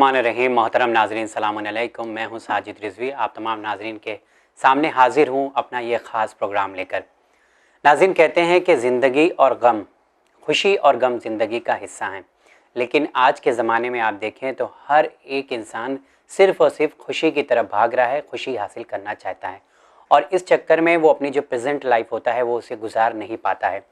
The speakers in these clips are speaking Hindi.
बिस्मिल्लाहिर्रहमानिर्रहीम। मोहतरम नाजरीन, सलाम अलैकुम। मैं हूं साजिद रिजवी, आप तमाम नाजरीन के सामने हाजिर हूं अपना ये ख़ास प्रोग्राम लेकर। नाज़रीन, कहते हैं कि ज़िंदगी और गम, खुशी और गम ज़िंदगी का हिस्सा हैं। लेकिन आज के ज़माने में आप देखें तो हर एक इंसान सिर्फ़ और सिर्फ खुशी की तरफ भाग रहा है, खुशी हासिल करना चाहता है और इस चक्कर में वो अपनी जो प्रेजेंट लाइफ होता है वो उसे गुजार नहीं पाता है।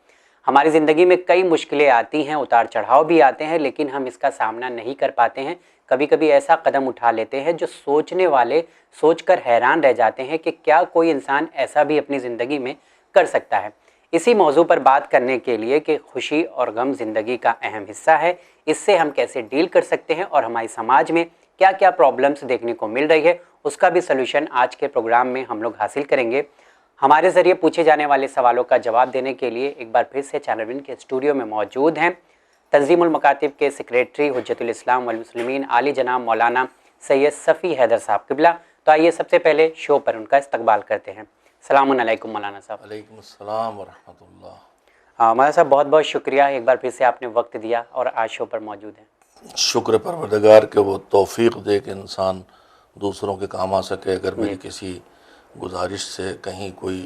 हमारी ज़िंदगी में कई मुश्किलें आती हैं, उतार चढ़ाव भी आते हैं, लेकिन हम इसका सामना नहीं कर पाते हैं। कभी कभी ऐसा कदम उठा लेते हैं जो सोचने वाले सोचकर हैरान रह जाते हैं कि क्या कोई इंसान ऐसा भी अपनी ज़िंदगी में कर सकता है। इसी मौजू पर बात करने के लिए कि खुशी और गम ज़िंदगी का अहम हिस्सा है, इससे हम कैसे डील कर सकते हैं और हमारे समाज में क्या क्या प्रॉब्लम्स देखने को मिल रही है, उसका भी सलूशन आज के प्रोग्राम में हम लोग हासिल करेंगे। हमारे ज़रिए पूछे जाने वाले सवालों का जवाब देने के लिए एक बार फिर से चैनल विन के स्टूडियो में मौजूद हैं तंजीमुल मकातिब के सेक्रेटरी हुज्जतुल इस्लाम वल मुस्लिमीन आली जनाब मौलाना सैयद सफ़ी हैदर साहब किबला। तो आइए सबसे पहले शो पर उनका इस्तकबाल करते हैं। सलामुन अलैकुम मौलाना साहब। वालेकुम अस्सलाम व रहमतुल्लाह। मौलाना साहब, बहुत बहुत शुक्रिया, एक बार फिर से आपने वक्त दिया और आज शो पर मौजूद हैं। शुक्र परवरदिगार के वो तौफीक दे कि इंसान दूसरों के काम आ सके। अगर मेरी किसी गुजारिश से कहीं कोई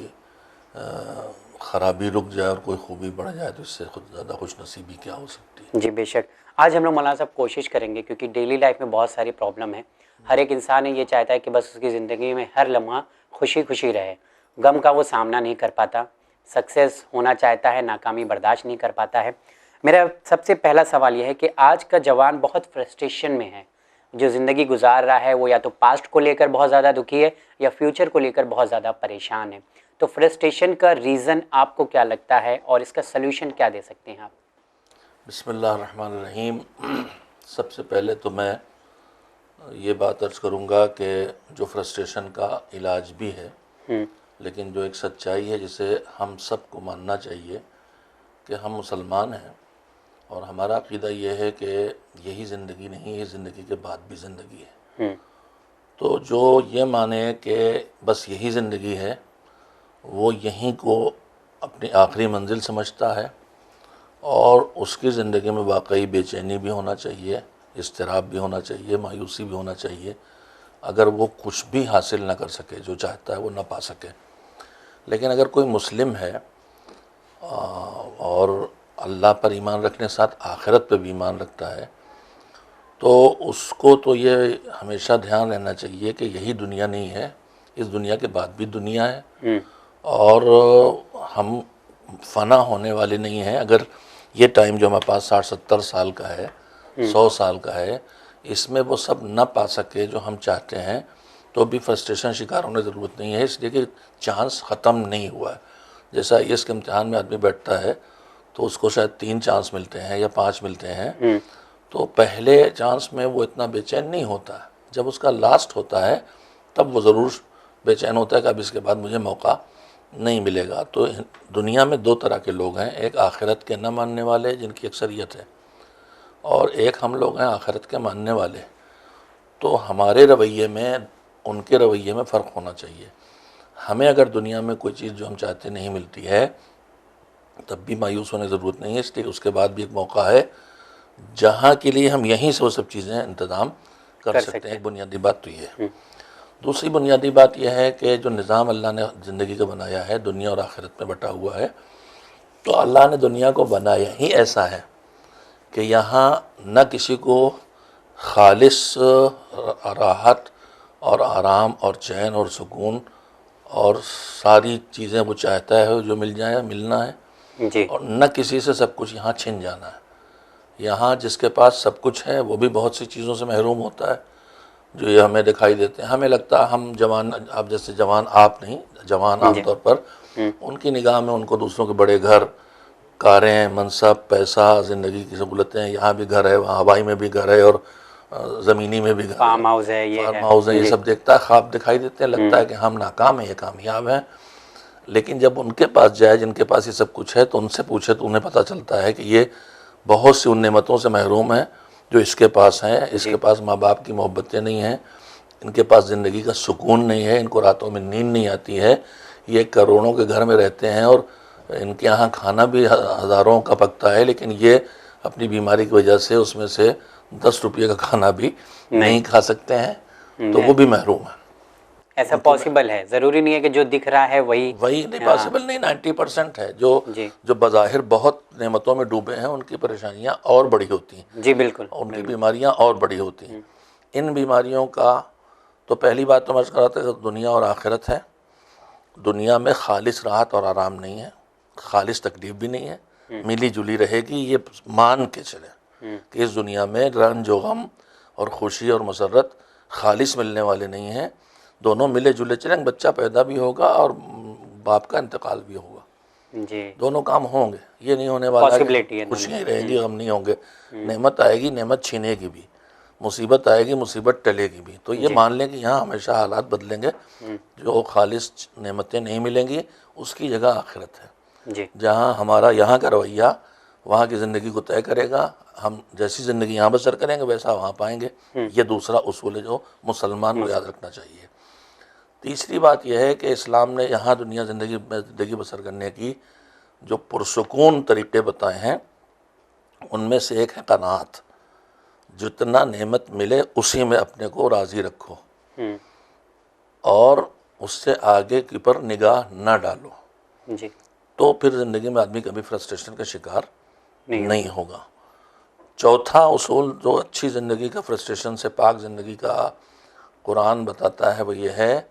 ख़राबी रुक जाए और कोई खूबी बढ़ जाए तो इससे खुद ज़्यादा खुश नसीबी क्या हो सकती है। जी बेशक। आज हम लोग मौलाना साहब कोशिश करेंगे, क्योंकि डेली लाइफ में बहुत सारी प्रॉब्लम है। हर एक इंसान ये चाहता है कि बस उसकी ज़िंदगी में हर लम्हा खुशी खुशी रहे, गम का वो सामना नहीं कर पाता, सक्सेस होना चाहता है, नाकामी बर्दाश्त नहीं कर पाता है। मेरा सबसे पहला सवाल यह है कि आज का जवान बहुत फ्रस्ट्रेशन में है। जो ज़िंदगी गुजार रहा है वो या तो पास्ट को लेकर बहुत ज़्यादा दुखी है या फ्यूचर को लेकर बहुत ज़्यादा परेशान है। तो फ्रस्ट्रेशन का रीज़न आपको क्या लगता है और इसका सल्यूशन क्या दे सकते हैं आप? बिस्मिल्लाहिर्रहमानिर्रहीम। सबसे पहले तो मैं ये बात अर्ज़ करूँगा कि जो फ्रस्ट्रेशन का इलाज भी है, लेकिन जो एक सच्चाई है जिसे हम सबको मानना चाहिए कि हम मुसलमान हैं और हमारा अक़ीदा ये है कि यही ज़िंदगी नहीं, ये ज़िंदगी के बाद भी ज़िंदगी है। तो जो ये माने कि बस यही ज़िंदगी है, वो यहीं को अपनी आखिरी मंजिल समझता है और उसकी ज़िंदगी में वाकई बेचैनी भी होना चाहिए, इज़्तिराब भी होना चाहिए, मायूसी भी होना चाहिए अगर वो कुछ भी हासिल ना कर सके, जो चाहता है वो ना पा सके। लेकिन अगर कोई मुस्लिम है और अल्लाह पर ईमान रखने साथ आखिरत पर भी ईमान रखता है, तो उसको तो ये हमेशा ध्यान रहना चाहिए कि यही दुनिया नहीं है, इस दुनिया के बाद भी दुनिया है और हम फ़ना होने वाले नहीं हैं। अगर ये टाइम जो हमारे पास 60-70 साल का है, 100 साल का है, इसमें वो सब ना पा सके जो हम चाहते हैं, तो भी फ्रस्ट्रेशन शिकार होने की ज़रूरत नहीं है, इसलिए कि चांस ख़त्म नहीं हुआ है। जैसा इसके इम्तिहान में आदमी बैठता है तो उसको शायद 3 चांस मिलते हैं या 5 मिलते हैं, तो पहले चांस में वो इतना बेचैन नहीं होता है। जब उसका लास्ट होता है तब वो ज़रूर बेचैन होता है कि अब इसके बाद मुझे मौका नहीं मिलेगा। तो दुनिया में 2 तरह के लोग हैं, एक आखिरत के न मानने वाले जिनकी अक्सरियत है, और एक हम लोग हैं आखिरत के मानने वाले। तो हमारे रवैये में उनके रवैये में फ़र्क होना चाहिए। हमें अगर दुनिया में कोई चीज़ जो हम चाहते नहीं मिलती है तब भी मायूस होने की ज़रूरत नहीं है, इसलिए उसके बाद भी एक मौका है जहाँ के लिए हम यहीं से वो सब चीज़ें इंतज़ाम कर सकते हैं। एक बुनियादी बात तो ये है। दूसरी बुनियादी बात यह है कि जो निज़ाम अल्लाह ने ज़िंदगी का बनाया है, दुनिया और आखिरत में बटा हुआ है, तो अल्लाह ने दुनिया को बनाया ही ऐसा है कि यहाँ न किसी को खालिस राहत और आराम और चैन और सुकून और सारी चीज़ें वो चाहता है जो मिल जाए, मिलना है जी, और न किसी से सब कुछ यहाँ छिन जाना है। यहाँ जिसके पास सब कुछ है वो भी बहुत सी चीज़ों से महरूम होता है जो ये हमें दिखाई देते हैं। हमें लगता है हम जवान, आप जैसे जवान, आप नहीं, जवान आमतौर पर उनकी निगाह में उनको दूसरों के बड़े घर, कारें, मनसब, पैसा, ज़िंदगी की सहूलतें, यहाँ भी घर है, वहाँ हवाई में भी घर है और ज़मीनी में भी घर, फार्म हाउस है, ये सब देखता है, ख्वाब दिखाई देते हैं, लगता है कि हम नाकाम हैं, ये कामयाब हैं। लेकिन जब उनके पास जाए जिनके पास ये सब कुछ है तो उनसे पूछे तो उन्हें पता चलता है कि ये बहुत सी उन नेमतों से महरूम हैं जो इसके पास हैं। इसके पास माँ बाप की मोहब्बतें नहीं हैं, इनके पास ज़िंदगी का सुकून नहीं है, इनको रातों में नींद नहीं आती है, ये करोड़ों के घर में रहते हैं और इनके यहाँ खाना भी हज़ारों का पकता है, लेकिन ये अपनी बीमारी की वजह से उसमें से 10 रुपये का खाना भी नहीं खा सकते हैं, तो वो भी महरूम है। ऐसा पॉसिबल है, ज़रूरी नहीं है कि जो दिख रहा है वही नहीं, पॉसिबल नहीं। 90% है जो बज़ाहिर बहुत नेमतों में डूबे हैं, उनकी परेशानियां और बड़ी होती हैं। जी बिल्कुल, उनकी बीमारियां और बड़ी होती हैं। इन बीमारियों का तो पहली बात तो मैं कहा था कि दुनिया और आखिरत है। दुनिया में खालिस राहत और आराम नहीं है, खालिस तकलीफ भी नहीं है, मिली जुली रहेगी। ये मान के चले कि इस दुनिया में रंज व गम और खुशी और मसरत खालिस मिलने वाले नहीं हैं। दोनों मिले जुले चलेंगे, बच्चा पैदा भी होगा और बाप का इंतकाल भी होगा, जी दोनों काम होंगे। ये नहीं होने वाला पॉसिबिलिटी है, खुशियाँ रहेंगी, गम नहीं होंगे। नेमत आएगी, नेमत छीनेगी भी, मुसीबत आएगी, मुसीबत टलेगी भी। तो ये मान लें कि यहाँ हमेशा हालात बदलेंगे। जो खालिस नेमतें नहीं मिलेंगी, उसकी जगह आखिरत है। जी जहाँ हमारा यहाँ का रवैया वहाँ की ज़िंदगी को तय करेगा। हम जैसी ज़िंदगी यहाँ बसर करेंगे वैसा वहाँ पाएंगे। ये दूसरा उसूल है जो मुसलमान को याद रखना चाहिए। तीसरी बात यह है कि इस्लाम ने यहाँ दुनिया ज़िंदगी बसर करने की जो पुरसुकून तरीक़े बताए हैं, उनमें से एक है कनात। जितना नेमत मिले उसी में अपने को राज़ी रखो और उससे आगे की पर निगाह न डालो। जी तो फिर ज़िंदगी में आदमी कभी फ्रस्ट्रेशन का शिकार नहीं होगा। चौथा उसूल जो अच्छी ज़िंदगी का, फ्रस्ट्रेशन से पाक ज़िंदगी का कुरान बताता है, वो ये है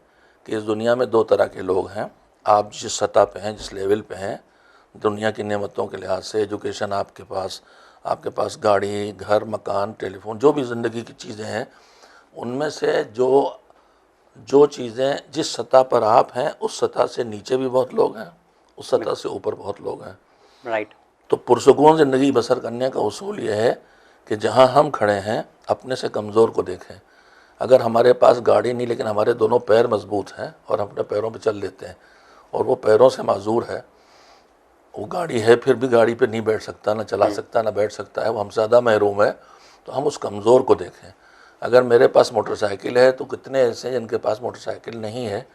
कि इस दुनिया में दो तरह के लोग हैं। आप जिस सतह पे हैं, जिस लेवल पे हैं दुनिया की नेमतों के लिहाज से, एजुकेशन आपके पास गाड़ी, घर, मकान, टेलीफोन, जो भी ज़िंदगी की चीज़ें हैं, उनमें से जो चीज़ें जिस सतह पर आप हैं उस सतह से नीचे भी बहुत लोग हैं, उस सतह से ऊपर बहुत लोग हैं। राइट। तो पुरसुकून ज़िंदगी बसर करने का उसूल यह है कि जहाँ हम खड़े हैं अपने से कमज़ोर को देखें। अगर हमारे पास गाड़ी नहीं लेकिन हमारे दोनों पैर मजबूत हैं और हम अपने पैरों पे चल लेते हैं, और वो पैरों से माजूर है, वो गाड़ी है फिर भी गाड़ी पे नहीं बैठ सकता, ना चला सकता, ना बैठ सकता है, वो हमसे ज़्यादा महरूम है, तो हम उस कमज़ोर को देखें। अगर मेरे पास मोटरसाइकिल है तो कितने ऐसे हैं जिनके पास मोटरसाइकिल नहीं है,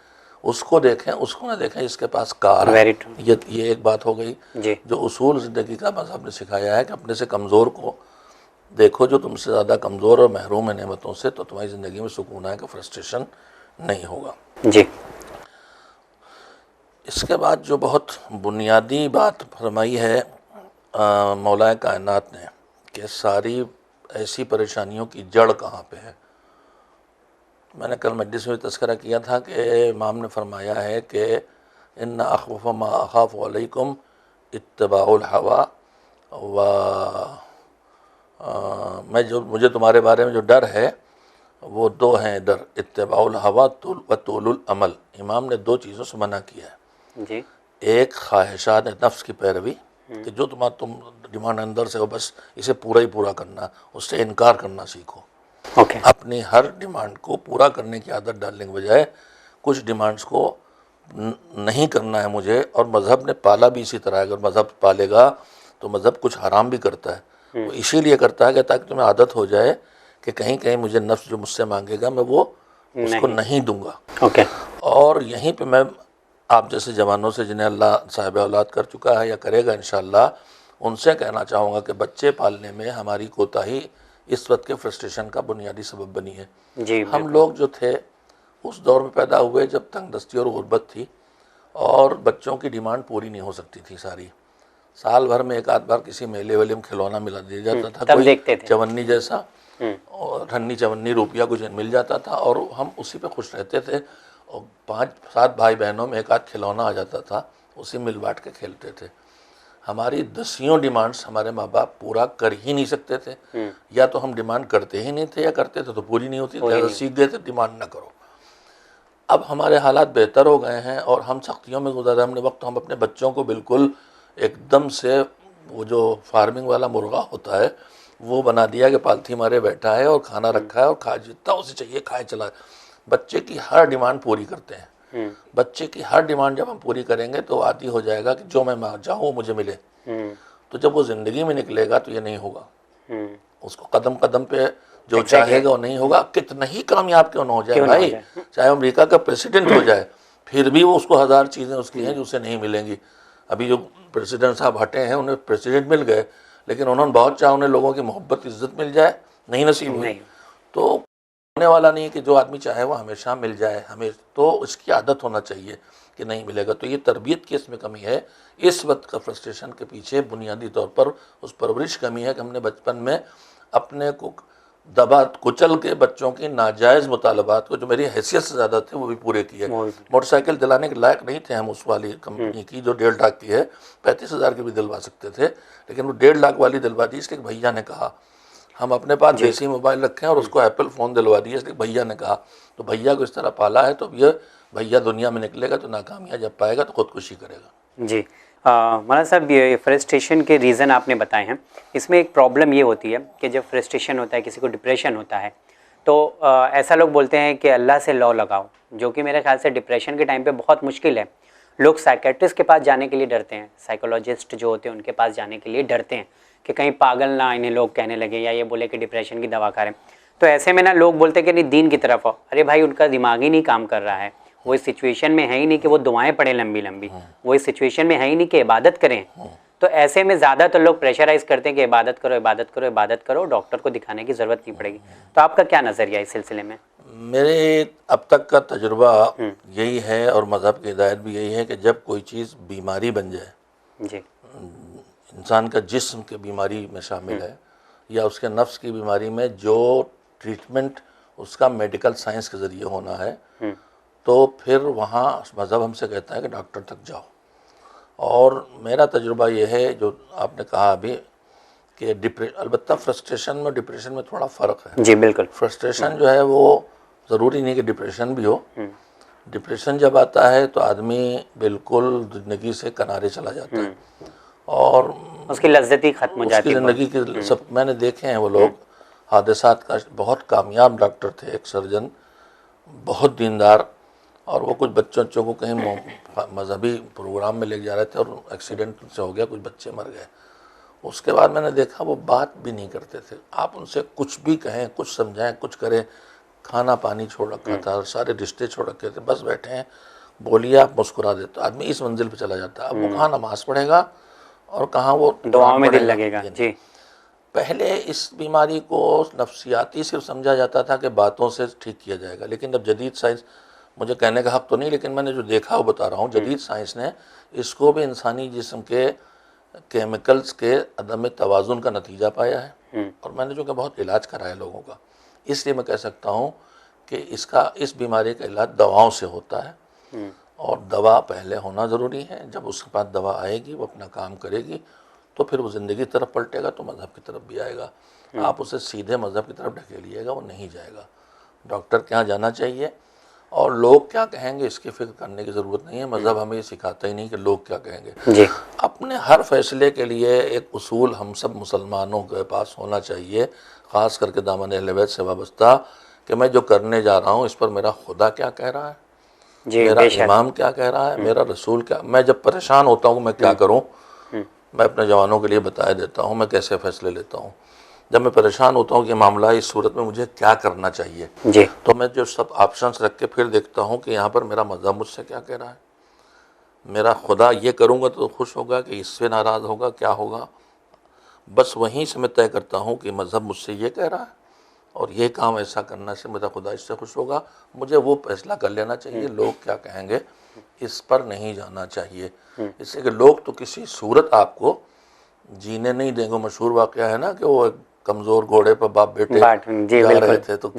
उसको देखें, उसको ना देखें जिसके पास कार है। ये एक बात हो गई। जो उसूल ज़िंदगी का मज़हब ने सिखाया है कि अपने से कमज़ोर को देखो, जो तुमसे ज़्यादा कमज़ोर और महरूम है नेमतों से, तो तुम्हारी ज़िंदगी में सुकून आएगा, फ्रस्ट्रेशन नहीं होगा। जी। इसके बाद जो बहुत बुनियादी बात फरमाई है मौलाए कायनात ने कि सारी ऐसी परेशानियों की जड़ कहाँ पे है। मैंने कल मजलिस में तज़किरा किया था कि इमाम ने फरमाया है कि इन्ना अख़्वफ़ मा अख़ाफ़ु अलैकुम इत्तिबाउल हवा व मुझे तुम्हारे बारे में जो डर है वो दो हैं डर, इत्तिबाउल हवा व तूलुल अमल। इमाम ने दो चीज़ों से मना किया है जी। एक ख्वाहिशात नफ्स की पैरवी कि जो तुम डिमांड अंदर से हो बस इसे पूरा ही पूरा करना, उससे इनकार करना सीखो। अपनी हर डिमांड को पूरा करने की आदत डालने के बजाय कुछ डिमांड्स को नहीं करना है मुझे। और मज़हब ने पाला भी इसी तरह। अगर मज़हब पालेगा तो मज़हब कुछ हराम भी करता है, वो इसीलिए करता है कि ताकि तुम्हें आदत हो जाए कि कहीं कहीं मुझे नफ्स जो मुझसे मांगेगा मैं वो उसको नहीं दूंगा। और यहीं पे मैं आप जैसे जवानों से जिन्हें अल्लाह साहिब औलाद कर चुका है या करेगा इंशाअल्लाह, उनसे कहना चाहूँगा कि बच्चे पालने में हमारी कोताही इस वक्त के फ्रस्ट्रेशन का बुनियादी सबब बनी है। जी, हम लोग जो थे उस दौर में पैदा हुए जब तंगदस्ती और गुर्बत थी और बच्चों की डिमांड पूरी नहीं हो सकती थी सारी। साल भर में एक आध बार किसी मेले वेले में खिलौना मिला दिया जाता था, कोई चवन्नी जैसा और ठन्नी चवन्नी रुपया कुछ मिल जाता था और हम उसी पे खुश रहते थे। और 5-7 भाई बहनों में एक आध खिलौना आ जाता था, उसी मिल बांट के खेलते थे। हमारी दसियों डिमांड्स हमारे माँ बाप पूरा कर ही नहीं सकते थे, या तो हम डिमांड करते ही नहीं थे या करते थे तो पूरी नहीं होती थी, सीख गए थे डिमांड ना करो। अब हमारे हालात बेहतर हो गए हैं और हम सख्तियों में गुजारा हमने वक्त। हम अपने बच्चों को बिल्कुल एकदम से वो जो फार्मिंग वाला मुर्गा होता है वो बना दिया कि पालथी मारे बैठा है और खाना रखा है और खा जितना उसे चाहिए खाए चला। बच्चे की हर डिमांड पूरी करते हैं। बच्चे की हर डिमांड जब हम पूरी करेंगे तो आदि हो जाएगा कि जो मैं चाहूँ मुझे मिले। तो जब वो ज़िंदगी में निकलेगा तो ये नहीं होगा। उसको कदम कदम पे जो चाहेगा वो नहीं होगा, कितना ही कामयाब क्यों ना हो जाए भाई, चाहे अमेरिका का प्रेसिडेंट हो जाए फिर भी वो उसको 1000 चीज़ें उसकी हैं जो उसे नहीं मिलेंगी। अभी जो प्रेसिडेंट साहब हटे हैं उन्हें प्रेसिडेंट मिल गए, लेकिन उन्होंने बहुत चाहा उन्हें लोगों की मोहब्बत इज्जत मिल जाए नहीं नसीब हुई नहीं। तो होने वाला नहीं है कि जो आदमी चाहे वो हमेशा मिल जाए, हमें तो इसकी आदत होना चाहिए कि नहीं मिलेगा। तो ये तरबियत की इसमें कमी है। इस वक्त का फ्रस्ट्रेशन के पीछे बुनियादी तौर पर उस परवरिश कमी है कि हमने बचपन में अपने को दबा कुचल के बच्चों की नाजायज़ मुतालबात को, जो मेरी हैसियत से ज़्यादा थे, वो भी पूरे किए। मोटरसाइकिल दिलाने के लायक नहीं थे हम उस वाली कंपनी की जो 1.5 लाख की है, 35,000 की भी दिलवा सकते थे, लेकिन वो 1.5 लाख वाली दिलवा दी इसलिए भैया ने कहा। हम अपने पास देसी मोबाइल रखें और उसको एप्पल फ़ोन दिलवा दिए इसलिए भैया ने कहा। तो भैया को इस तरह पाला है, तो ये भैया दुनिया में निकलेगा तो नाकामियाँ जब पाएगा तो खुदकुशी करेगा। जी मौलाना साहब, ये फ्रस्ट्रेशन के रीज़न आपने बताए हैं। इसमें एक प्रॉब्लम ये होती है कि जब फ्रस्ट्रेशन होता है, किसी को डिप्रेशन होता है, तो ऐसा लोग बोलते हैं कि अल्लाह से लौ लगाओ, जो कि मेरे ख्याल से डिप्रेशन के टाइम पे बहुत मुश्किल है। लोग साइकेट्रिस्ट के पास जाने के लिए डरते हैं, साइकोलॉजिस्ट जो होते हैं उनके पास जाने के लिए डरते हैं कि कहीं पागल ना इन्हें लोग कहने लगे या ये बोले कि डिप्रेशन की दवा खा रहे हैं। तो ऐसे में ना लोग बोलते हैं कि नहीं दीन की तरफ आओ। अरे भाई, उनका दिमाग ही नहीं काम कर रहा है, वो इस सिचुएशन में है ही नहीं कि वो दुआएं पढ़ें लंबी लंबी, वो इस सिचुएशन में है ही नहीं कि इबादत करें। तो ऐसे में ज़्यादातर लोग प्रेशराइज करते हैं कि इबादत करो इबादत करो इबादत करो, डॉक्टर को दिखाने की ज़रूरत नहीं पड़ेगी। तो आपका क्या नज़रिया इस सिलसिले में? मेरे अब तक का तजुर्बा यही है और मज़हब की हिदायत भी यही है कि जब कोई चीज़ बीमारी बन जाए, जी, इंसान का जिस्म के बीमारी में शामिल है या उसके नफ्स की बीमारी में, जो ट्रीटमेंट उसका मेडिकल साइंस के ज़रिए होना है, तो फिर वहाँ मज़हब हमसे कहता है कि डॉक्टर तक जाओ। और मेरा तजुर्बा ये है जो आपने कहा अभी कि अलबत्ता फ्रस्ट्रेशन में डिप्रेशन में थोड़ा फ़र्क है। जी बिल्कुल। फ्रस्ट्रेशन जो है वो ज़रूरी नहीं कि डिप्रेशन भी हो। डिप्रेशन जब आता है तो आदमी बिल्कुल ज़िंदगी से किनारे चला जाता है और उसकी लज्जत ही ख़त्म हो जाती है। ज़िंदगी के सब मैंने देखे हैं वो लोग हादसात का बहुत कामयाब डॉक्टर थे, एक सर्जन, बहुत दीनदार, और वो कुछ बच्चों को कहीं मजहबी प्रोग्राम में ले जा रहे थे और एक्सीडेंट से हो गया, कुछ बच्चे मर गए। उसके बाद मैंने देखा वो बात भी नहीं करते थे। आप उनसे कुछ भी कहें, कुछ समझाएं, कुछ करें, खाना पानी छोड़ रखा था, सारे रिश्ते छोड़ रखे थे, बस बैठे हैं, बोलिए आप मुस्कुरा देते, आदमी इस मंजिल पे चला जाता है। अब वो कहाँ नमाज पढ़ेगा और कहाँ वो दुआओं में दिल लगेगा। जी, पहले इस बीमारी को नफ्सियाती सिर्फ समझा जाता था कि बातों से ठीक किया जाएगा, लेकिन अब जदीद साइंस, मुझे कहने का हक तो नहीं लेकिन मैंने जो देखा वो बता रहा हूँ, जदीद साइंस ने इसको भी इंसानी जिस्म के केमिकल्स के अदम तवाज़ुन का नतीजा पाया है। और मैंने जो कि बहुत इलाज कराया लोगों का, इसलिए मैं कह सकता हूँ कि इस बीमारी का इलाज दवाओं से होता है और दवा पहले होना ज़रूरी है। जब उसके पास दवा आएगी, वो अपना काम करेगी, तो फिर वो ज़िंदगी की तरफ पलटेगा तो मज़हब की तरफ भी आएगा। आप उसे सीधे मज़हब की तरफ ढकेलिएगा, वो नहीं जाएगा। डॉक्टर के यहाँ जाना चाहिए और लोग क्या कहेंगे इसकी फिक्र करने की ज़रूरत नहीं है। मज़हब हमें ये सिखाता ही नहीं कि लोग क्या कहेंगे। जी, अपने हर फैसले के लिए एक उसूल हम सब मुसलमानों के पास होना चाहिए, ख़ास करके दामन अहले बैत से वाबस्ता, कि मैं जो करने जा रहा हूँ इस पर मेरा खुदा क्या कह रहा है, मेरा इमाम क्या कह रहा है, मेरा रसूल क्या। मैं जब परेशान होता हूँ मैं क्या करूँ, मैं अपने जवानों के लिए बता देता हूँ मैं कैसे फ़ैसले लेता हूँ। जब मैं परेशान होता हूँ कि मामला इस सूरत में मुझे क्या करना चाहिए, जी, तो मैं जो सब ऑप्शंस रख के फिर देखता हूँ कि यहाँ पर मेरा मज़हब मुझसे क्या कह रहा है, मेरा खुदा ये करूँगा तो खुश होगा कि इससे नाराज़ होगा, क्या होगा। बस वहीं से मैं तय करता हूँ कि मज़हब मुझसे ये कह रहा है और ये काम ऐसा करने से मेरा खुदा इससे खुश होगा, मुझे वो फैसला कर लेना चाहिए। लोग क्या कहेंगे इस पर नहीं जाना चाहिए, इससे कि लोग तो किसी सूरत आपको जीने नहीं देंगे। मशहूर वाक़या है ना कि वो कमज़ोर घोड़े पर बाप बेटे जा रहे थे, तो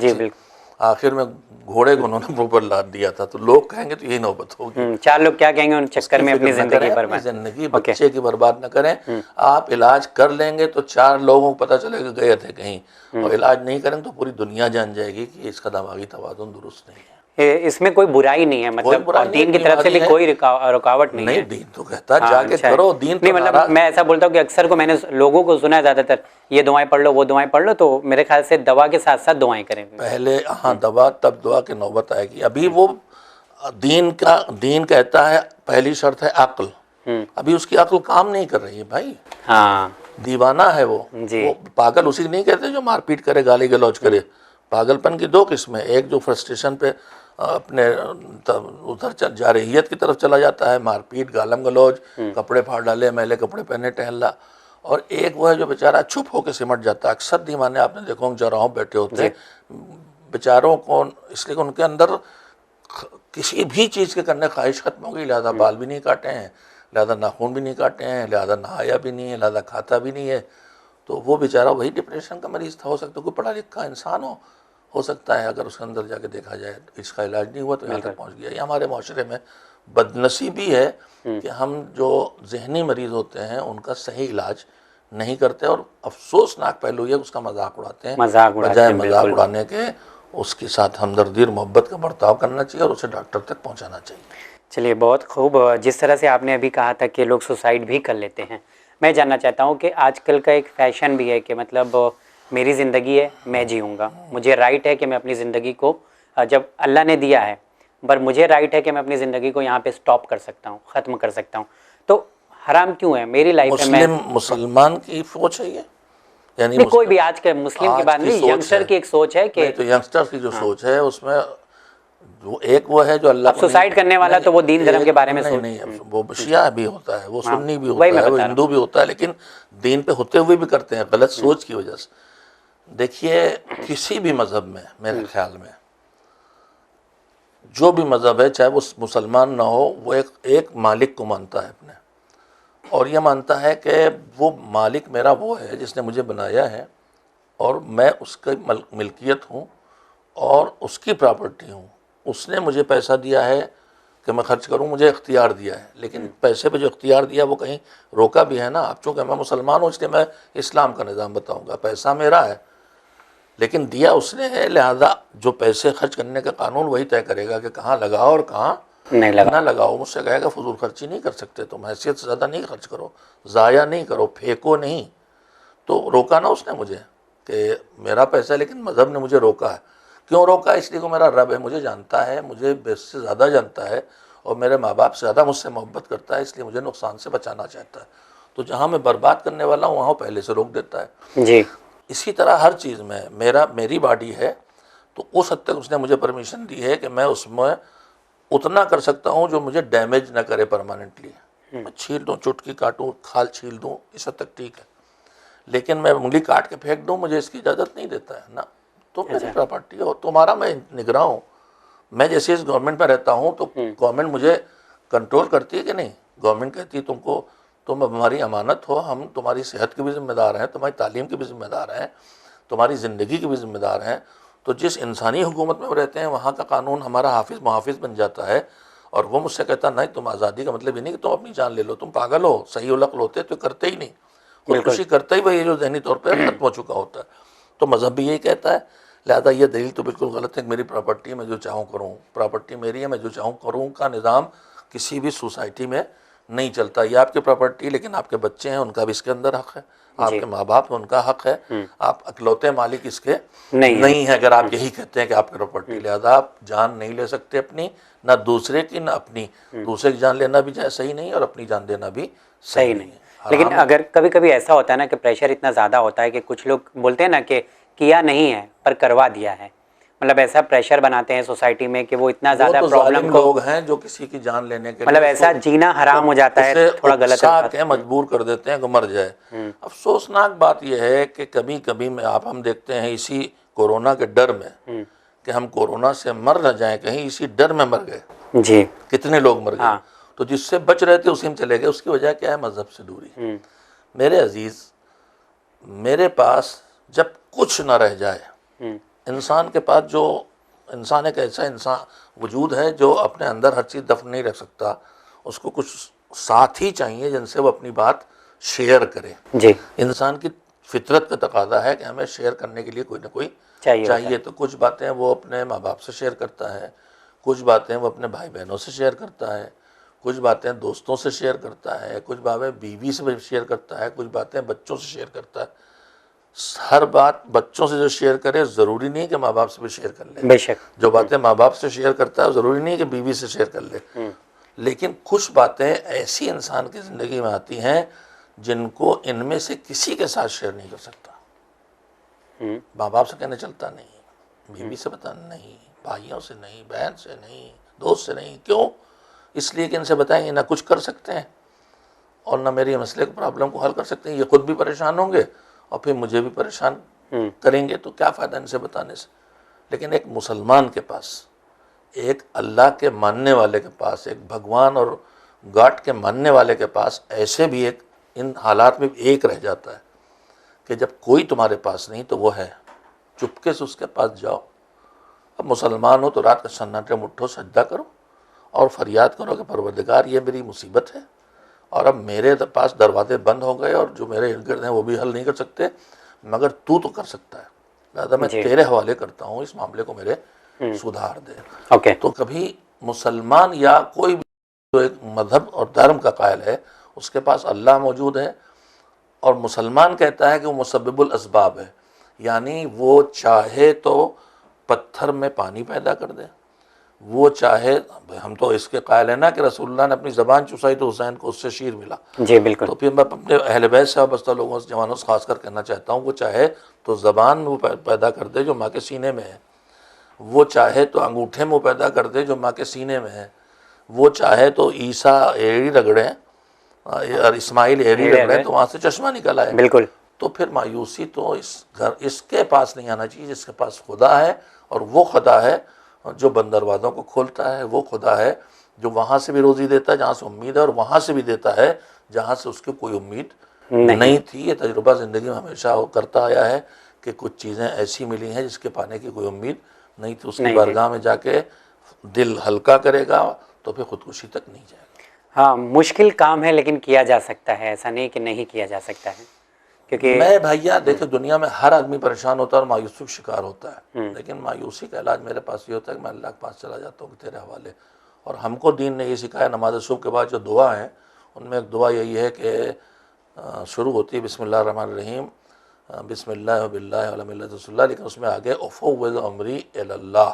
आखिर में घोड़े को उन्होंने मुँह पर लाद दिया था। तो लोग कहेंगे तो यही नौबत होगी। चार लोग क्या कहेंगे उन चक्कर में अपनी ज़िंदगी बच्चे की बर्बाद न करें। आप इलाज कर लेंगे तो 4 लोगों को पता चलेगा गए थे कहीं, और इलाज नहीं करेंगे तो पूरी दुनिया जान जाएगी कि इसका दिमागी तवाज़ुन दुरुस्त नहीं है। इसमें कोई बुराई नहीं है, मतलब और दीन की तरफ से भी कोई रुकावट नहीं है। दीन तो कहता है जाके करो, दीन नहीं, मतलब मैं ऐसा बोलता हूँ कि अक्सर को मैंने लोगों को सुना है ज़्यादातर, ये दवाएं पढ़ लो वो दवाएं पढ़ लो, तो मेरे ख्याल से दवा के साथ साथ दुआएं करें पहले। हाँ, दवा तब दुआ की नौबत आएगी। अभी वो दीन कहता है पहली शर्त है अक्ल, अभी उसकी अक्ल काम नहीं कर रही है भाई। हाँ, दीवाना है वो पागल उसी नहीं कहते जो मारपीट करे, गाली गलौज करे। पागलपन की 2 किस्में, एक जो फ्रस्ट्रेशन पे अपने उधर जारहियत की तरफ चला जाता है, मारपीट गालम गलौज, कपड़े फाड़ डाले, मैले कपड़े पहने टहल रहा, और एक वो है जो बेचारा चुप होकर सिमट जाता है। अक्सर दीवाने आपने देखो होंगे चौराहों बैठे होते हैं बेचारों को, इसलिए कि उनके अंदर किसी भी चीज़ के करने ख्वाहिश खत्म हो गई, लिहाजा बाल भी नहीं काटे हैं, लिहाजा नाखून भी नहीं काटे हैं, लिहाजा नहाया भी नहीं है, लिहाजा खाता भी नहीं है। तो वो बेचारा वही डिप्रेशन का मरीज़ था। हो सकता है कोई पढ़ा लिखा इंसान हो सकता है अगर उसके अंदर जाके देखा जाए इसका इलाज नहीं हुआ तो यहाँ तक पहुँच गया। ये हमारे माशरे में बदनसीबी है कि हम जो जहनी मरीज़ होते हैं उनका सही इलाज नहीं करते, और अफसोसनाक पहलू ये उसका मजाक उड़ाते हैं। बजाय मजाक उड़ाने के उसके साथ हमदर्दी और मोहब्बत का बर्ताव करना चाहिए और उसे डॉक्टर तक पहुंचाना चाहिए। चलिए, बहुत खूब। जिस तरह से आपने अभी कहा था कि लोग सुसाइड भी कर लेते हैं, मैं जानना चाहता हूं कि आजकल का एक फैशन भी है कि मतलब मेरी ज़िंदगी है, मैं जीऊँगा, मुझे राइट है कि मैं अपनी ज़िंदगी को, जब अल्लाह ने दिया है, पर मुझे राइट है कि मैं अपनी ज़िंदगी को यहाँ पे स्टॉप कर सकता हूँ, ख़त्म कर सकता हूँ। तो हराम क्यों है? मेरी लाइफ है, मैं मुसलमान की सोच है ये, यानी नहीं, कोई भी आज के मुस्लिम की बात नहीं, यंगस्टर की एक सोच है कि तो यंगस्टर की जो सोच है उसमें वो एक वो है जो अल्लाह अब सुसाइड करने वाला तो वो दीन धर्म के बारे में सोच नहीं, वो शिया भी होता है, वो सुन्नी भी होता है, वो हिंदू भी होता है, लेकिन दीन पे होते हुए भी करते हैं गलत सोच की वजह से। देखिए, किसी भी मज़हब में मेरे ख्याल में जो भी मज़हब है, चाहे वो मुसलमान ना हो, वो एक मालिक को मानता है अपने, और ये मानता है कि वो मालिक मेरा वो है जिसने मुझे बनाया है और मैं उसकी मिल्कियत हूँ और उसकी प्रॉपर्टी हूँ। उसने मुझे पैसा दिया है कि मैं खर्च करूँ, मुझे इख्तियार दिया है, लेकिन पैसे पे जो इख्तियार दिया वो कहीं रोका भी है ना। अब चूँकि मैं मुसलमान हूँ इसलिए मैं इस्लाम का निज़ाम बताऊँगा, पैसा मेरा है लेकिन दिया उसने है, लिहाजा जो पैसे खर्च करने का कानून वही तय करेगा कि कहाँ लगाओ और कहाँ ना लगाओ। मुझसे कहेगा फजूल खर्ची नहीं कर सकते तुम, हैसियत से ज़्यादा नहीं खर्च करो, ज़ाया नहीं करो, फेंको नहीं। तो रोका ना उसने मुझे कि मेरा पैसा, लेकिन मज़हब ने मुझे रोका है। क्यों रोका? इसलिए को मेरा रब है, मुझे जानता है, मुझे बेस से ज़्यादा जानता है और मेरे माँ बाप से ज़्यादा मुझसे मोहब्बत करता है, इसलिए मुझे नुकसान से बचाना चाहता है। तो जहाँ मैं बर्बाद करने वाला हूँ वहाँ पहले से रोक देता है जी। इसी तरह हर चीज़ में मेरी बॉडी है तो उस हद तक उसने मुझे परमिशन दी है कि मैं उसमें उतना कर सकता हूँ जो मुझे डैमेज ना करे परमानेंटली। मैं छील दूँ, चुटकी काटूँ, खाल छील दूँ, इस हद तक ठीक है, लेकिन मैं उंगली काट के फेंक दूँ मुझे इसकी इजाज़त नहीं देता है ना। तो मेरी प्रॉपर्टी हो, तुम्हारा मैं निगरान हूँ। मैं जैसे इस गवर्नमेंट में रहता हूँ तो गवर्नमेंट मुझे कंट्रोल करती है कि नहीं? गवर्नमेंट कहती है तुमको, तुम हमारी अमानत हो, हम तुम्हारी सेहत के भी जिम्मेदार हैं, तुम्हारी तालीम के भी जिम्मेदार हैं, तुम्हारी ज़िंदगी के भी जिम्मेदार हैं। तो जिस इंसानी हुकूमत में वो रहते हैं वहाँ का कानून हमारा हाफिज़ मुहाफिज़ बन जाता है, और वो मुझसे कहता नहीं, तुम आज़ादी का मतलब ये नहीं कि तुम अपनी जान ले लो, तुम पागल हो, सही उलक़ल होते तो करते ही नहीं, खुदकुशी करते ही वही जो ज़हनी तौर पर ख़त्म हो चुका होता है। तो मज़हब भी यही कहता है, लिहाजा ये दलील तो बिल्कुल गलत है। मेरी प्रॉपर्टी है, मैं जो चाहूँ करूँ, प्रॉपर्टी मेरी है, मैं जो चाहूँ करूँ का निज़ाम किसी भी सोसाइटी में नहीं चलता। ये आपकी प्रॉपर्टी, लेकिन आपके बच्चे हैं उनका भी इसके अंदर हक़ है, आपके माँ बाप है उनका हक़ है, आप अकलौते मालिक इसके नहीं है अगर आप यही कहते हैं कि आपकी प्रॉपर्टी। लिहाजा आप जान नहीं ले सकते अपनी, ना दूसरे की ना अपनी। दूसरे की जान लेना भी सही नहीं और अपनी जान देना भी सही नहीं है। लेकिन अगर कभी कभी ऐसा होता है ना कि प्रेशर इतना ज़्यादा होता है कि कुछ लोग बोलते हैं ना कि किया नहीं है पर करवा दिया है, मतलब ऐसा प्रेशर बनाते हैं सोसाइटी में कि वो इतना ज़्यादा प्रॉब्लम को, लोग हैं जो किसी की जान लेने के मतलब ऐसा जीना हराम हो जाता है, थोड़ा गलत है, मजबूर कर देते हैं कि मर जाए। अफसोसनाक बात यह है कि कभी कभी हम देखते हैं इसी कोरोना के डर में कि हम कोरोना से मर न जाएं कहीं, इसी डर में मर गए जी। कितने लोग मर गए। तो जिससे बच रहे थे उसी में चले गए। उसकी वजह क्या है? मजहब से दूरी। मेरे अजीज, मेरे पास जब कुछ न रह जाए, इंसान के पास जो इंसान एक ऐसा इंसान वजूद है जो अपने अंदर हर चीज़ दफन नहीं रख सकता, उसको कुछ साथी चाहिए जिनसे वो अपनी बात शेयर करे जी। इंसान की फितरत का तकाजा है कि हमें शेयर करने के लिए कोई ना कोई चाहिए। तो कुछ बातें वो अपने माँ बाप से शेयर करता है, कुछ बातें वो अपने भाई बहनों से शेयर करता है, कुछ बातें दोस्तों से शेयर करता है, कुछ बातें बीवी से शेयर करता है, कुछ बातें बच्चों से शेयर करता है। हर बात बच्चों से जो शेयर करे ज़रूरी नहीं कि माँ बाप से भी शेयर कर ले। बेशक जो बातें माँ बाप से शेयर करता है ज़रूरी नहीं कि बीवी से शेयर कर ले। लेकिन कुछ बातें ऐसी इंसान की ज़िंदगी में आती हैं जिनको इनमें से किसी के साथ शेयर नहीं कर सकता। माँ बाप से कहने चलता नहीं, बीवी से बता नहीं, भाइयों से नहीं, बहन से नहीं, दोस्त से नहीं। क्यों? इसलिए कि इनसे बताएंगे ना कुछ कर सकते हैं, और ना मेरी मसले के प्रॉब्लम को हल कर सकते हैं। ये खुद भी परेशान होंगे और फिर मुझे भी परेशान करेंगे, तो क्या फ़ायदा इनसे बताने से। लेकिन एक मुसलमान के पास, एक अल्लाह के मानने वाले के पास, एक भगवान और गॉड के मानने वाले के पास ऐसे भी एक इन हालात में एक रह जाता है कि जब कोई तुम्हारे पास नहीं तो वो है, चुपके से उसके पास जाओ। अब मुसलमान हो तो रात का सन्नाटे में उठो, सजदा करो और फरियाद करो कि परवरदिगार ये मेरी मुसीबत है और अब मेरे पास दरवाजे बंद हो गए और जो मेरे इर्द गिर्द हैं वो भी हल नहीं कर सकते, मगर तू तो कर सकता है, लिहाजा मैं तेरे हवाले करता हूँ, इस मामले को मेरे सुधार दे। तो कभी मुसलमान या कोई भी जो एक मजहब और धर्म का कायल है उसके पास अल्लाह मौजूद है, और मुसलमान कहता है कि वो मुसब्बिबुल असबाब है, यानी वो चाहे तो पत्थर में पानी पैदा कर दे, वो चाहे, हम तो इसके कायल है ना कि रसूलुल्लाह ने अपनी ज़बान चुसाई तो हुसैन को उससे शीर मिला। जी बिल्कुल। तो फिर मैं अपने अहले बैत से वाबस्ता लोगों से, जवानों से खास कर कहना चाहता हूँ, वो चाहे तो ज़बान वो पैदा कर दे जो माँ के सीने में है, वो चाहे तो अंगूठे में पैदा कर दे जो माँ के सीने में है, वो चाहे तो ईसा एड़ी रगड़ें और इस्माइल एड़ी रगड़ें तो वहाँ से चश्मा निकल आए। बिल्कुल। तो फिर मायूसी तो इसके पास नहीं आना चाहिए जिसके पास खुदा है, और वो खुदा है जो बंद दरवाज़ों को खोलता है, वो खुदा है जो वहाँ से भी रोज़ी देता है जहाँ से उम्मीद है, और वहाँ से भी देता है जहाँ से उसकी कोई उम्मीद नहीं थी। ये तजुर्बा ज़िंदगी में हमेशा करता आया है कि कुछ चीज़ें ऐसी मिली हैं जिसके पाने की कोई उम्मीद नहीं थी, उसकी बारगाह में जाके दिल हल्का करेगा तो फिर खुदकुशी तक नहीं जाएगा। हाँ, मुश्किल काम है लेकिन किया जा सकता है, ऐसा नहीं कि नहीं किया जा सकता है, क्योंकि मैं भैया देखो दुनिया में हर आदमी परेशान होता है और मायूसी का शिकार होता है, लेकिन मायूसी का इलाज मेरे पास ये होता है कि मैं अल्लाह के पास चला जाता हूँ कि तेरे हवाले। और हमको दीन ने ये सिखाया, नमाज सुबह के बाद जो दुआ है उनमें एक दुआ यही है कि शुरू होती है बिस्मिल्लाह रहमान रहीम, बिस्मिल्लाह बिल्लाह वला मिल्लत रसूलुल्लाह, लेकिन उसमें आगे उफ़व्विज़ अमरी इलल्लाह,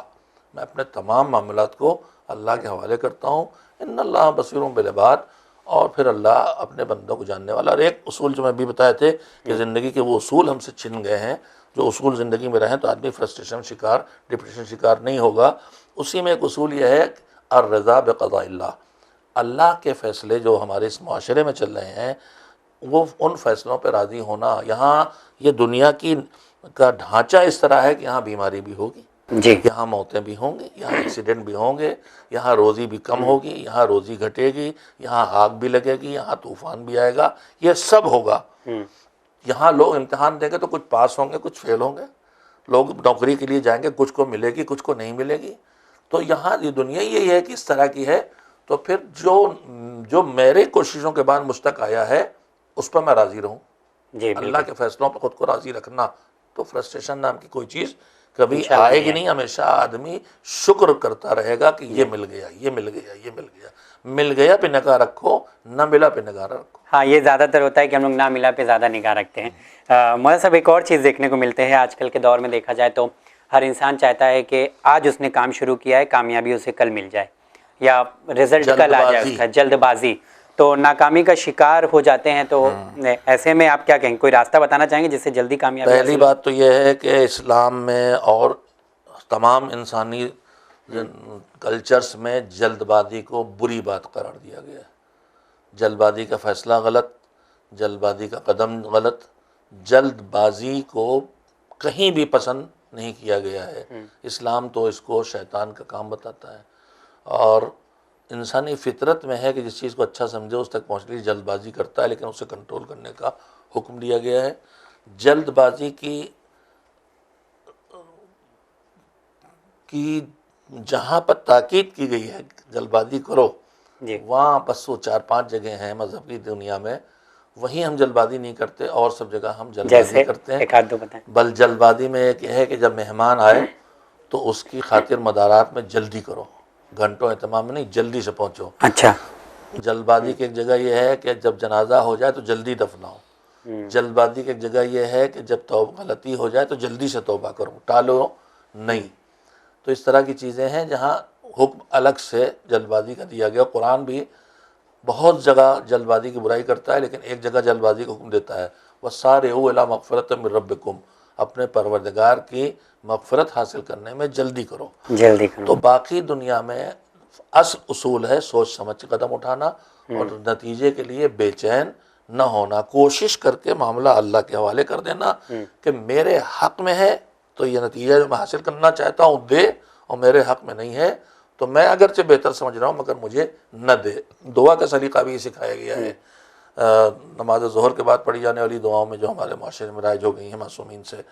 मैं अपने तमाम मामलात को अल्लाह के हवाले करता हूँ, इन्नल्लाह बसीरुम बिल इबाद, और फिर अल्लाह अपने बंदों को जानने वाला। और एक उसूल जो मैं भी बताए थे कि ज़िंदगी के वो उसूल हमसे छिन गए हैं, जो उसूल ज़िंदगी में रहें तो आदमी फ्रस्ट्रेशन शिकार, डिप्रेशन शिकार नहीं होगा। उसी में एक उसूल यह है अर्रज़ा बिक़ज़ाइल्लाह, अल्लाह के फ़ैसले जो हमारे इस माशरे में चल रहे हैं वो उन फैसलों पर राज़ी होना। यहाँ ये दुनिया की का ढांचा इस तरह है कि यहाँ बीमारी भी होगी जी, यहाँ मौतें भी होंगी, यहाँ एक्सीडेंट भी होंगे, यहाँ रोज़ी भी कम होगी, यहाँ रोज़ी घटेगी, यहाँ आग भी लगेगी, यहाँ तूफ़ान भी आएगा, ये सब होगा। यहाँ लोग इम्तिहान देंगे तो कुछ पास होंगे, कुछ फेल होंगे, लोग नौकरी के लिए जाएंगे, कुछ को मिलेगी, कुछ को नहीं मिलेगी। तो यहाँ ये दुनिया यही है कि इस तरह की है। तो फिर जो मेरे कोशिशों के बाद मुझ तक आया है उस पर मैं राज़ी रहूँ, अल्लाह के फ़ैसलों पर ख़ुद को राज़ी रखना, तो फ्रस्ट्रेशन नाम की कोई चीज़ कभी आएगी नहीं। हमेशा आदमी शुक्र करता रहेगा कि ये मिल गया, ये मिल गया, ये मिल गया, मिल गया पे निगाह रखो, ना मिला पे निगाह रखो। हाँ, ये ज़्यादातर होता है कि हम लोग ना मिला पे ज़्यादा निगाह रखते हैं। मगर सब एक और चीज़ देखने को मिलते हैं आजकल के दौर में, देखा जाए तो हर इंसान चाहता है कि आज उसने काम शुरू किया है, कामयाबी उसे कल मिल जाए या रिजल्ट कल आ जाए उसका, जल्दबाजी, तो नाकामी का शिकार हो जाते हैं। तो ऐसे में आप क्या कहेंगे, कोई रास्ता बताना चाहेंगे जिससे जल्दी कामयाबी? पहली बात तो यह है कि इस्लाम में और तमाम इंसानी कल्चर्स में जल्दबाजी को बुरी बात करार दिया गया है। जल्दबाजी का फ़ैसला गलत, जल्दबाजी का कदम गलत, जल्दबाजी को कहीं भी पसंद नहीं किया गया है। इस्लाम तो इसको शैतान का काम बताता है, और इंसानी फितरत में है कि जिस चीज़ को अच्छा समझे उस तक पहुँचने की जल्दबाजी करता है, लेकिन उसे कंट्रोल करने का हुक्म दिया गया है। जल्दबाजी की जहाँ पर ताकीद की गई है जल्दबाजी करो, वहाँ बस वो 4-5 जगह हैं मज़हब की दुनिया में, वहीं हम जल्दबाजी नहीं करते, और सब जगह हम जल्दबाजी करते हैं। एक आध दो बताएं। बल जल्दबाजी में एक है कि जब मेहमान आए तो उसकी खातिर मदारात में जल्दी करो, घंटों एहतमाम में नहीं, जल्दी से पहुँचो। अच्छा। जल्दबाजी की एक जगह यह है कि जब जनाजा हो जाए तो जल्दी दफनाओ। जल्दबाजी की एक जगह यह है कि जब गलती हो जाए तो जल्दी से तौबा करो, टालो नहीं। तो इस तरह की चीज़ें हैं जहाँ हुक्म अलग से जल्दबाजी का दिया गया। कुरान भी बहुत जगह जल्दबाजी की बुराई करता है, लेकिन एक जगह जल्दबाजी का हुक्म देता है, वसारिऊ इला मग़फ़िरत मिन रब्बिकुम, अपने परवरदिगार की मग़फ़िरत हासिल करने में जल्दी करो। जल्दी करो। तो बाकी दुनिया में असल उसूल है सोच समझ के कदम उठाना और नतीजे के लिए बेचैन न होना, कोशिश करके मामला अल्लाह के हवाले कर देना कि मेरे हक में है तो ये नतीजा जो मैं हासिल करना चाहता हूँ दे, और मेरे हक में नहीं है तो मैं अगरचे बेहतर समझ रहा हूँ मगर मुझे न दे। दुआ का सलीका भी सिखाया गया है। नमाज ज़ोहर के बाद पढ़ी जाने वाली दुआओं में जो हमारे माशरे में राइज हो गई हैं मासूमीन से,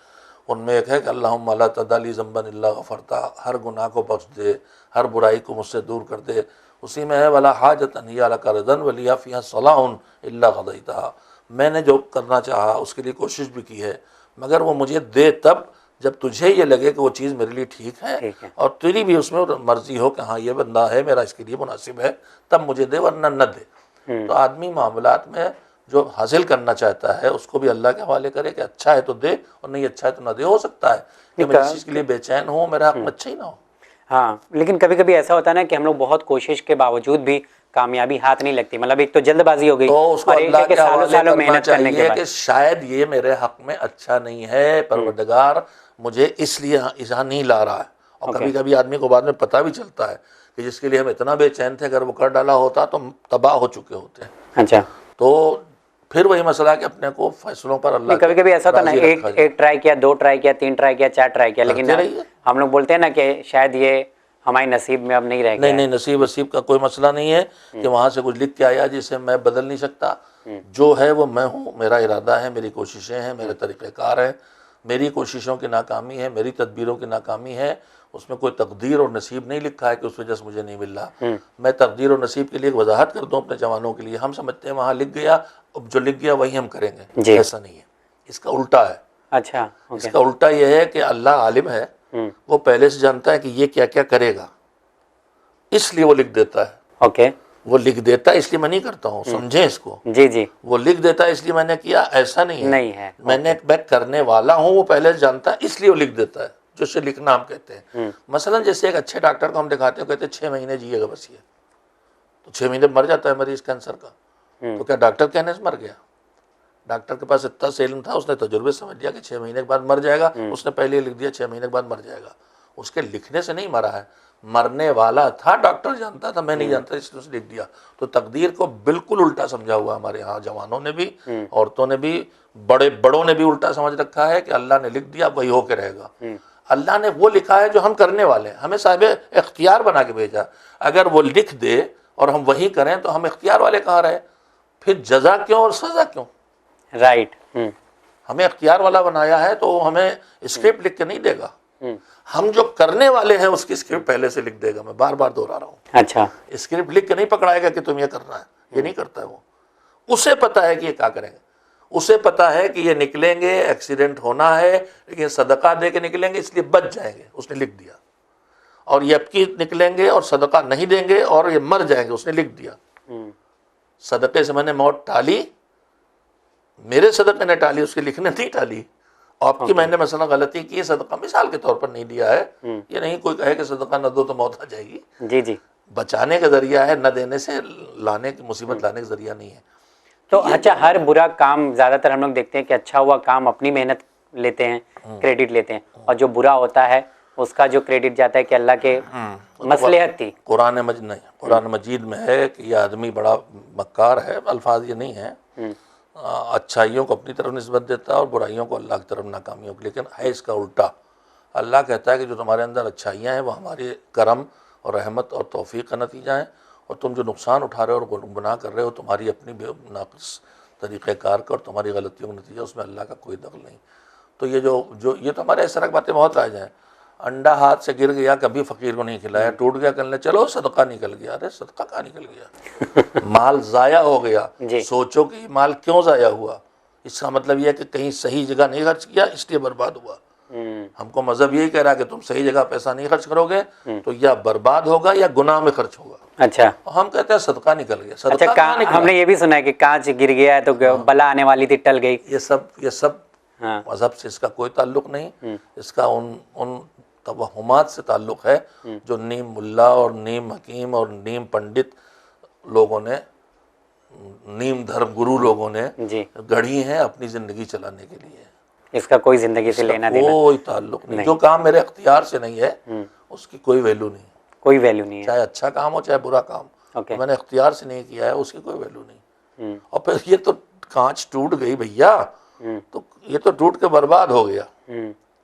उनमें एक है कि अल्लाहुम्मा ला तदाली ज़म्बन इल्ला गफ़रता, हर गुनाह को बख्श दे, हर बुराई को मुझसे दूर कर दे। उसी में है वला हाजतन हिया लका रदन वलिया फ़ीहा सलाहुन इल्ला क़ज़ैतहा, मैंने जो करना चाहा उसके लिए कोशिश भी की है मगर वो मुझे दे तब जब तुझे ये लगे कि वो चीज़ मेरे लिए ठीक है और तेरी भी उसमें मर्जी हो कि हाँ ये बंदा है मेरा इसके लिए मुनासिब है, तब मुझे दे वरना न दे। तो आदमी मामलात में जो हासिल करना चाहता है उसको भी अल्लाह के हवाले करे कि अच्छा है तो दे और नहीं अच्छा है तो ना दे। हो सकता है कि मैं इस चीज़ के लिए बेचैन हूँ, मेरा हक में अच्छा ही ना हो। हाँ, लेकिन कभी कभी ऐसा होता है ना कि हम लोग बहुत कोशिश के बावजूद भी कामयाबी हाथ नहीं लगती, मतलब एक तो जल्दबाजी हो गई तो उसको और एक अल्लाह है कि के सालों हवाले सालों करना मेहनत करने के चाहिए बाद। कि शायद ये मेरे हक में अच्छा नहीं है, परवरदिगार मुझे इसलिए यहाँ नहीं ला रहा है। और कभी कभी आदमी को बाद में पता भी चलता है कि जिसके लिए हम इतना बेचैन थे अगर वो कर डाला होता तो हम तबाह हो चुके होते हैं। अच्छा, तो फिर वही मसला है कि अपने को फैसलों पर अल्लाह कभी कभी ऐसा होता है ना, राज़ी रखा जाए। एक ट्राई किया, 2 ट्राई किया, 3 ट्राई किया, 4 ट्राई किया, लेकिन करते रहिए। हम लोग बोलते हैं ना कि शायद ये हमारे नसीब में अब नहीं रह गया है। नहीं, नसीब वसीब का कोई मसला नहीं है कि वहाँ से कुछ लिख के आया जिसे मैं बदल नहीं सकता। जो है वो मैं हूँ, मेरा इरादा है, मेरी कोशिशें हैं, मेरे तरीक़ेकार हैं, मेरी कोशिशों की नाकामी है, मेरी तदबीरों की नाकामी है। उसमें कोई तकदीर और नसीब नहीं लिखा है कि उस वजह से मुझे नहीं मिल रहा। मैं तकदीर और नसीब के लिए एक वजाहत कर दूँ अपने जवानों के लिए। हम समझते हैं वहाँ लिख गया, अब जो लिख गया वही हम करेंगे, ऐसा नहीं है, इसका उल्टा है। अच्छा, इसका उल्टा यह है कि अल्लाह आलिम है, वो पहले से जानता है कि ये क्या क्या करेगा, इसलिए वो लिख देता है। ओके, वो लिख देता है इसलिए मैं नहीं करता हूँ, समझे इसको। जी, वो लिख देता है इसलिए मैंने किया, ऐसा नहीं है। नहीं है, मैं करने वाला हूँ, वो पहले से जानता है इसलिए वो लिख देता है, जो उसे लिखना हम कहते हैं। मसलन जैसे एक अच्छे डॉक्टर को हम दिखाते हैं, कहते हैं 6 महीने जिएगा बस ये, तो 6 महीने मर जाता है मरीज कैंसर का, तो क्या डॉक्टर कहने से मर गया? डॉक्टर के पास इतना सेलम था, उसने तजुर्बे समझ लिया कि 6 महीने के बाद मर जाएगा, उसने पहले लिख दिया 6 महीने के बाद मर जाएगा। उसके लिखने से नहीं मरा है, मरने वाला था, डॉक्टर जानता था, मैं नहीं जानता इसलिए उसने लिख दिया। तो तकदीर को बिल्कुल उल्टा समझा हुआ हमारे यहाँ जवानों ने भी, औरतों ने भी, बड़ों ने भी उल्टा समझ रखा है कि अल्लाह ने लिख दिया वही होके रहेगा। अल्लाह ने वो लिखा है जो हम करने वाले हैं, हमें साहिब इख्तियार बना के भेजा। अगर वो लिख दे और हम वही करें तो हम इख्तियार वाले कहाँ रहे? फिर जजा क्यों और सजा क्यों? राइट। हमें इख्तियार वाला बनाया है तो हमें स्क्रिप्ट लिख के नहीं देगा, हम जो करने वाले हैं उसकी स्क्रिप्ट पहले से लिख देगा। मैं बार बार दोहरा रहा हूँ, अच्छा, स्क्रिप्ट लिख के नहीं पकड़ाएगा कि तुम ये करना है, ये नहीं करता है वो। उसे पता है कि ये क्या करेंगे, उसे पता है कि ये निकलेंगे, एक्सीडेंट होना है, लेकिन सदका दे के निकलेंगे इसलिए बच जाएंगे, उसने लिख दिया। और ये अब की निकलेंगे और सदका नहीं देंगे और ये मर जाएंगे, उसने लिख दिया। सदक़े से मैंने मौत टाली, मेरे सदक़े ने टाली, उसके लिखने नहीं टाली। आपकी मैंने मसला गलती की, सदका मिसाल के तौर पर नहीं दिया है, ये नहीं कोई कहे कि सदका न दो तो मौत आ जाएगी। जी, बचाने का जरिया है, न देने से लाने की मुसीबत लाने का जरिया नहीं है। तो अच्छा, हर बुरा काम, ज़्यादातर हम लोग देखते हैं कि अच्छा हुआ काम अपनी मेहनत लेते हैं, क्रेडिट लेते हैं, और जो बुरा होता है उसका जो क्रेडिट जाता है कि अल्लाह के मसलहत थी। कुरान मजीद में है कि यह आदमी बड़ा मक्कार है, अल्फाज ये नहीं है, अच्छाइयों को अपनी तरफ निस्बत देता है और बुराइयों को अल्लाह की तरफ, नाकामियों को। लेकिन है इसका उल्टा, अल्लाह कहता है कि जो तुम्हारे अंदर अच्छाइयाँ हैं वो हमारे करम और रहमत और तौफीक का नतीजा है, और तुम जो नुकसान उठा रहे हो और गुनाह कर रहे हो तुम्हारी अपनी नाक़िस तरीक़ेकार का और तुम्हारी गलतियों का नतीजा, उसमें अल्लाह का कोई दखल नहीं। तो ये तो हमारे इस तरह की बातें बहुत राज हैं। अंडा हाथ से गिर गया, कभी फ़कीर को नहीं खिलाया, टूट गया, कल चलो सदका निकल गया। अरे सदका कहाँ निकल गया? माल ज़ाया हो गया। सोचो कि माल क्यों ज़ाया हुआ, इसका मतलब यह है कि कहीं सही जगह नहीं खर्च किया इसलिए बर्बाद हुआ। हमको मजहब यही कह रहा है कि तुम सही जगह पैसा नहीं खर्च करोगे तो या बर्बाद होगा या गुनाह में खर्च होगा। अच्छा, हम कहते हैं सदका निकल गया। सदका अच्छा, हमने ये भी सुना है कि कांच गिर गया है तो बला आने वाली थी, टल गई। ये सब मजहब से इसका कोई ताल्लुक नहीं। इसका उन तवहुमात से ताल्लुक है जो नीम मुल्ला और नीम हकीम और नीम पंडित लोगों ने, नीम धर्म गुरु लोगों ने गढ़ी हैं अपनी ज़िंदगी चलाने के लिए। इसका कोई ज़िंदगी से लेना देना कोई ताल्लुक नहीं। जो काम मेरे अख्तियार से नहीं है उसकी कोई वैल्यू नहीं। कोई वैल्यू नहीं है। चाहे अच्छा काम हो चाहे बुरा काम, ओके। मैंने इख्तियार से नहीं किया है, उसकी कोई वैल्यू नहीं। और फिर ये तो कांच टूट गई भैया, तो ये तो टूट के बर्बाद हो गया,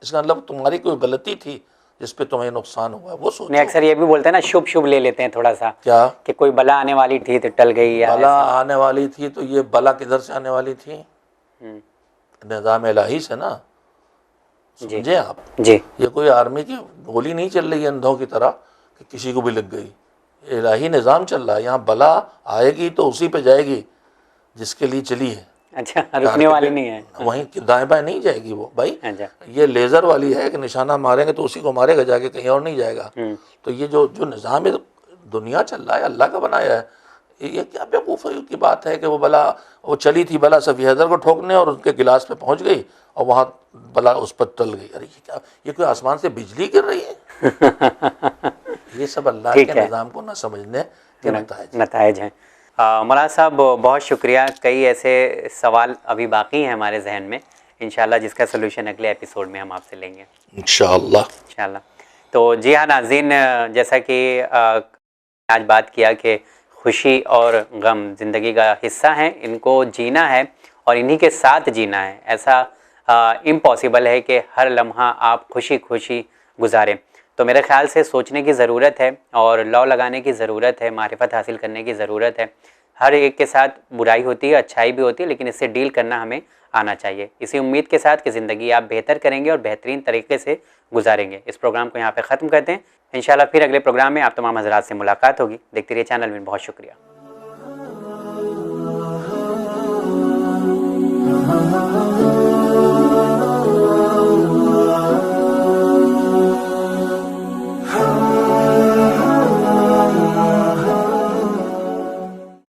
इसका मतलब तुम्हारी कोई गलती थी जिस पे तुम्हें नुकसान हुआ, वो सोचो। नहीं, अक्सर ये भी बोलते हैं ना, शुभ शुभ ले लेते हैं थोड़ा सा, क्या कि कोई बला आने वाली थी तो टल गई, या बला आने वाली थी, तो ये बला किधर से आने वाली थी? निज़ाम इलाही से ना, समझे आप जी। ये कोई आर्मी की गोली नहीं चल रही है अंधों की तरह कि किसी को भी लग गई, इलाही निज़ाम चल रहा है। यहाँ बला आएगी तो उसी पे जाएगी जिसके लिए चली है। अच्छा, रुकने वाली नहीं है, वहीं दाएं बाएं नहीं जाएगी वो भाई। अच्छा। ये लेज़र वाली है कि निशाना मारेंगे तो उसी को मारेगा जाके, कहीं और नहीं जाएगा। तो ये जो निज़ाम दुनिया चल रहा है, अल्लाह का बनाया है। ये क्या बेवकूफ़ी की बात है कि वो चली थी बला सफ़ी हैदर को ठोकने और उनके गिलास पे पहुंच गई और वहाँ बला उस पर टल गई। अरे ये क्या, ये कोई आसमान से बिजली गिर रही है? ये सब अल्लाह के निज़ाम को ना समझने के नतायज हैं। मौलाना साहब बहुत शुक्रिया। कई ऐसे सवाल अभी बाकी हैं हमारे जहन में, इंशाल्लाह जिसका सलूशन अगले एपिसोड में हम आपसे लेंगे इंशाल्लाह। तो जी हाँ नाज़रीन, जैसा कि आज बात किया कि खुशी और गम ज़िंदगी का हिस्सा हैं, इनको जीना है और इन्हीं के साथ जीना है। ऐसा इम्पॉसिबल है कि हर लम्हा आप खुशी खुशी गुजारें। तो मेरे ख़्याल से सोचने की ज़रूरत है और लौ लगाने की ज़रूरत है, मारिफत हासिल करने की ज़रूरत है। हर एक के साथ बुराई होती है, अच्छाई भी होती है, लेकिन इससे डील करना हमें आना चाहिए। इसी उम्मीद के साथ कि ज़िंदगी आप बेहतर करेंगे और बेहतरीन तरीके से गुजारेंगे। इस प्रोग्राम को यहाँ पे ख़त्म करते हैं। इंशाल्लाह फिर अगले प्रोग्राम में आप तमाम हज़रात से मुलाकात होगी। देखते रहिए चैनल में। बहुत शुक्रिया।